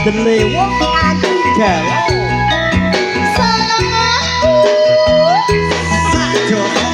dele wong aku galau sayang aku sajono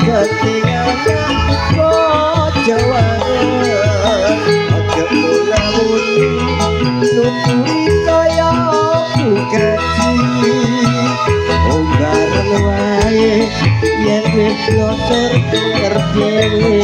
ketinggalan kojawan ojo mulamun nuturi kaya bukaji ombaran wae yen wis loter terdewe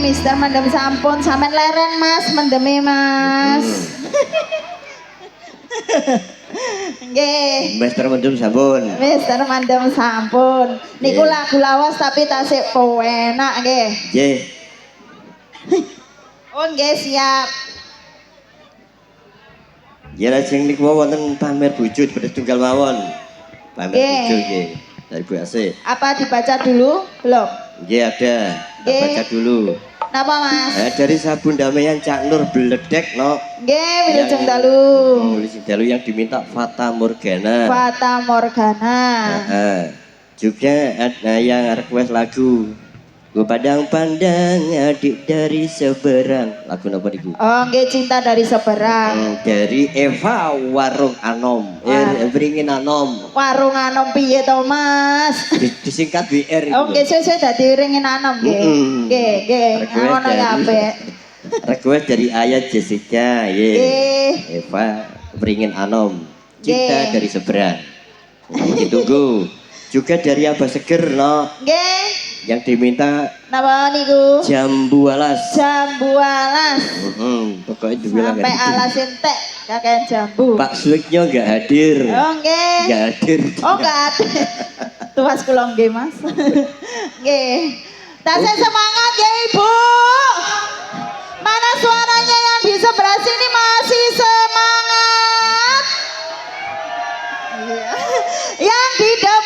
Mister mendem sampun sampean leren Mas mendeme Mas. Nggih. Mister mendem sampun. Mister mendem sampun. Niku lagu lawas tapi tasik penak nggih. Nggih. Oh nggih siap. Ya lajeng niku wonten pamer bojo pada tunggal mawon. Pamer bojo nggih. Dari Bu Asih. Apa dibaca dulu? Belum. Nggih ada. Baca dulu. Napa Mas? Dari sabun damaian Cak Nur Beledek no. Nggih, wilujeng dalu. Wilujeng dalu yang diminta Fata Morgana. Fata Morgana. Juga ada yang request lagu Gue pandang-pandang adik dari seberang. Lagu apa niku? Oh, nggih cinta dari seberang. Dari Eva Warung Anom. Beringin Anom. Warung Anom piye to, Mas? Disingkat WR. Oh, nggih sesuk dadi Beringin Anom nggih. Nggih. Ngono ya apik. Request dari Ayat Jessica, Eva Beringin Anom. Cinta dari seberang. Ditunggu. Juga dari Abah Seger, no. Nggih. Yang diminta napa niku? Jambu alas. Jambu alas. Pokoknya dibilang sampai alas entek kakean jambu. Pak Suliknya enggak hadir. Oh nggih. Enggak hadir. Oh enggak hadir. Tuas kula nggih, Mas. Nggih. Tasih semangat ya Ibu. Mana suaranya yang di sebelah sini masih semangat? Yang di depan